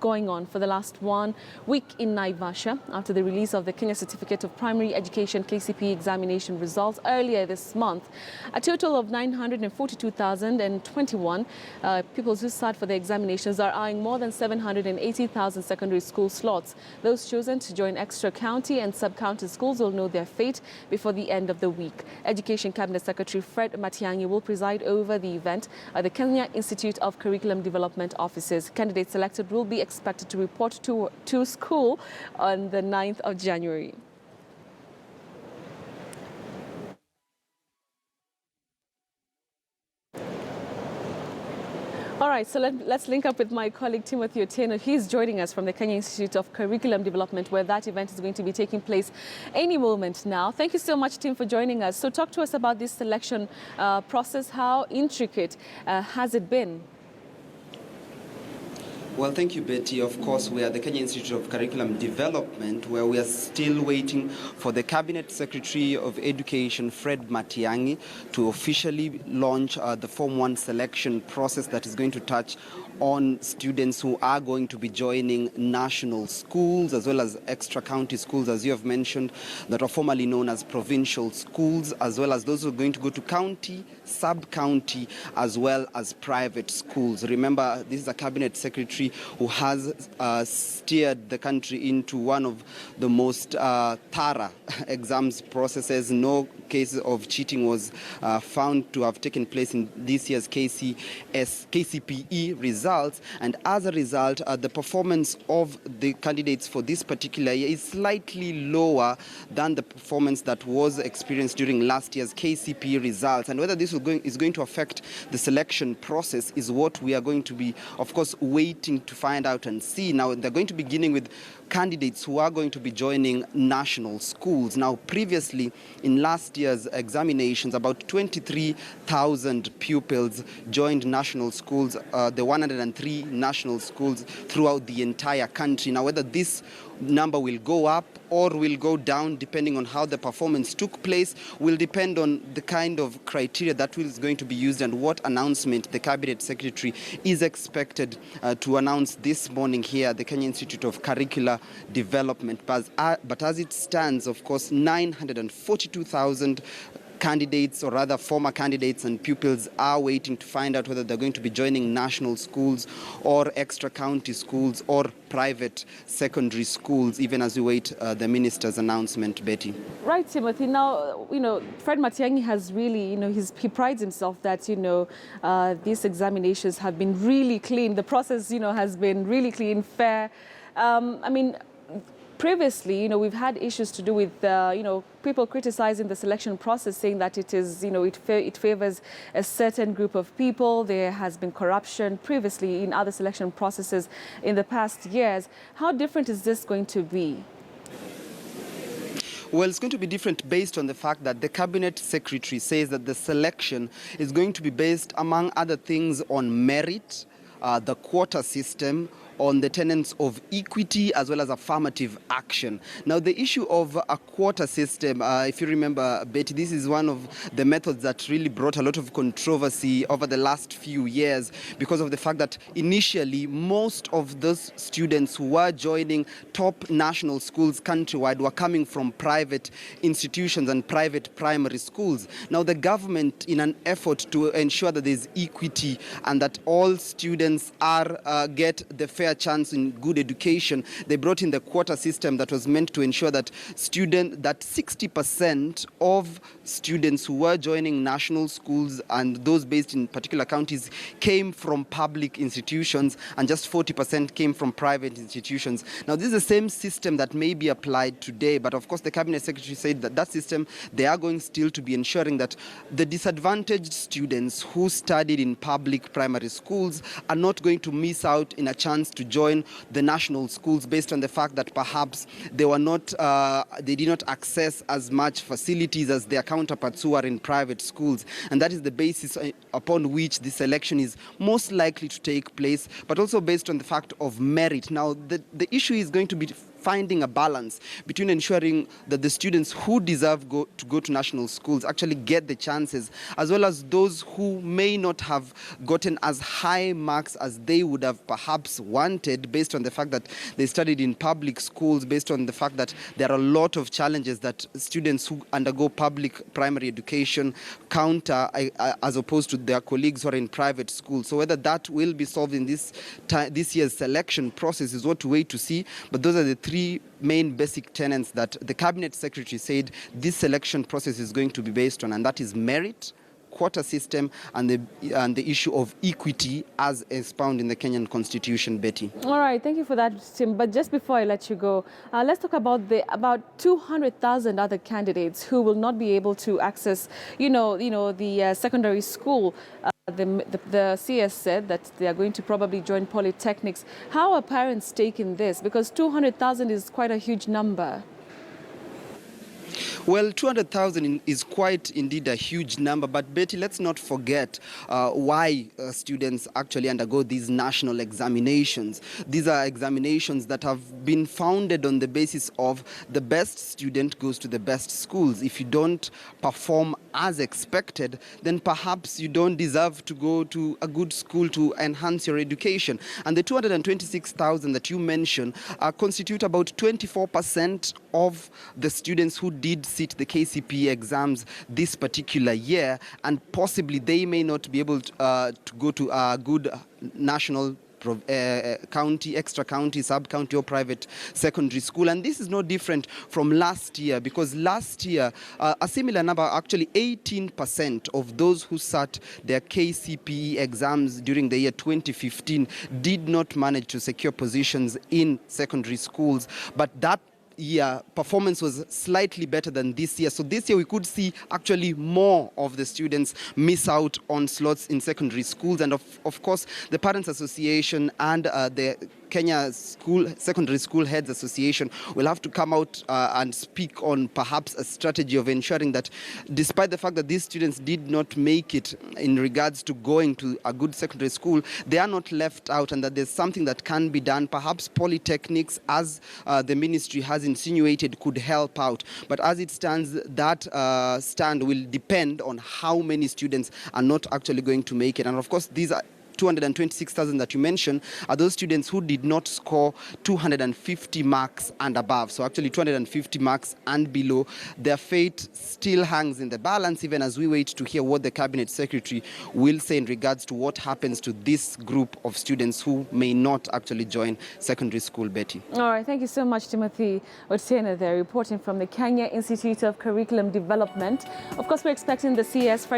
going on for the last 1 week in Naivasha after the release of the Kenya Certificate of Primary Education KCPE examination results earlier this month. A total of 942,021 pupils who sat for the examinations are eyeing more than 780,000 secondary school slots. Those chosen to join extra county and sub-county schools will know their fate before the end of the week. Education Cabinet Secretary Fred Matiang'i will preside over the event at the Kenya Institute of Curriculum Development offices. Candidates selected will be expected to report to school on the 9th of January. All right, so let's link up with my colleague Timothy Otieno. He's joining us from the Kenya Institute of Curriculum Development, where that event is going to be taking place any moment now. Thank you so much, Tim, for joining us. So talk to us about this selection process. How intricate has it been? Well, thank you, Betty. Of course, we are the Kenya Institute of Curriculum Development, where we are still waiting for the Cabinet Secretary of Education, Fred Matiang'i, to officially launch the Form 1 selection process that is going to touch on students who are going to be joining national schools as well as extra county schools, as you have mentioned, that are formerly known as provincial schools, as well as those who are going to go to county, sub-county, as well as private schools. Remember, this is a cabinet secretary who has steered the country into one of the most thorough exams processes. No cases of cheating was found to have taken place in this year's KCPE results, and as a result, the performance of the candidates for this particular year is slightly lower than the performance that was experienced during last year's KCPE results. And whether this is going to affect the selection process is what we are going to be, of course, waiting to find out and see. Now, they're going to be beginning with candidates who are going to be joining national schools. Now, previously, in last year's examinations, about 23,000 pupils joined national schools, the 103 national schools throughout the entire country. Now, whether this number will go up or will go down depending on how the performance took place will depend on the kind of criteria that is going to be used and what announcement the Cabinet Secretary is expected to announce this morning here at the Kenya Institute of Curricular Development. But as it stands, of course, 942,000 candidates, or rather former candidates and pupils, are waiting to find out whether they're going to be joining national schools or extra county schools or private secondary schools, even as we wait the minister's announcement, Betty. Right, Timothy. Now, Fred Matiang'i has really, he prides himself that, these examinations have been really clean. The process, has been really clean, fair. Previously, we've had issues to do with, people criticizing the selection process, saying that it is, it favors a certain group of people. There has been corruption previously in other selection processes in the past years. How different is this going to be? Well, it's going to be different based on the fact that the Cabinet Secretary says that the selection is going to be based, among other things, on merit, the quota system, on the tenets of equity as well as affirmative action. Now, the issue of a quota system, if you remember, Betty, this is one of the methods that really brought a lot of controversy over the last few years because of the fact that initially most of those students who were joining top national schools countrywide were coming from private institutions and private primary schools. Now, the government, in an effort to ensure that there's equity and that all students get the fair chance in good education, they brought in the quota system that was meant to ensure that 60% of students who were joining national schools and those based in particular counties came from public institutions and just 40% came from private institutions. Now, this is the same system that may be applied today, but of course the Cabinet Secretary said that system, they are going still to be ensuring that the disadvantaged students who studied in public primary schools are not going to miss out in a chance to join the national schools based on the fact that perhaps they did not access as much facilities as their counterparts who are in private schools. And that is the basis upon which this election is most likely to take place, but also based on the fact of merit. Now, the issue is going to be finding a balance between ensuring that the students who deserve to go to national schools actually get the chances, as well as those who may not have gotten as high marks as they would have perhaps wanted, based on the fact that they studied in public schools, based on the fact that there are a lot of challenges that students who undergo public primary education counter as opposed to their colleagues who are in private schools. So whether that will be solved in this year's selection process is what to wait to see. But those are the three main basic tenets that the Cabinet Secretary said this selection process is going to be based on, and that is merit, quota system, and the issue of equity as expounded in the Kenyan Constitution, Betty. All right, thank you for that, Tim. But just before I let you go, let's talk about the about 200,000 other candidates who will not be able to access, the secondary school. The CS said that they are going to probably join polytechnics. How are parents taking this? Because 200,000 is quite a huge number. Well, 200,000 is quite indeed a huge number, but Betty, let's not forget why students actually undergo these national examinations. These are examinations that have been founded on the basis of the best student goes to the best schools. If you don't perform as expected, then perhaps you don't deserve to go to a good school to enhance your education. And the 226,000 that you mentioned constitute about 24% of the students who did sit the KCPE exams this particular year, and possibly they may not be able to go to a good national county, extra county, sub-county or private secondary school. And this is no different from last year, because last year a similar number, actually 18% of those who sat their KCPE exams during the year 2015 did not manage to secure positions in secondary schools. But that year performance was slightly better than this year. So this year we could see actually more of the students miss out on slots in secondary schools. And of course, the Parents Association and the Kenya Secondary School Heads Association will have to come out and speak on perhaps a strategy of ensuring that, despite the fact that these students did not make it in regards to going to a good secondary school, they are not left out, and that there's something that can be done. Perhaps polytechnics, as the ministry has insinuated, could help out. But as it stands, that stand will depend on how many students are not actually going to make it. And of course, these are 226,000 that you mentioned are those students who did not score 250 marks and above. So actually 250 marks and below. Their fate still hangs in the balance, even as we wait to hear what the Cabinet Secretary will say in regards to what happens to this group of students who may not actually join secondary school, Betty. All right, thank you so much, Timothy Otieno there, reporting from the Kenya Institute of Curriculum Development. Of course, we're expecting the CS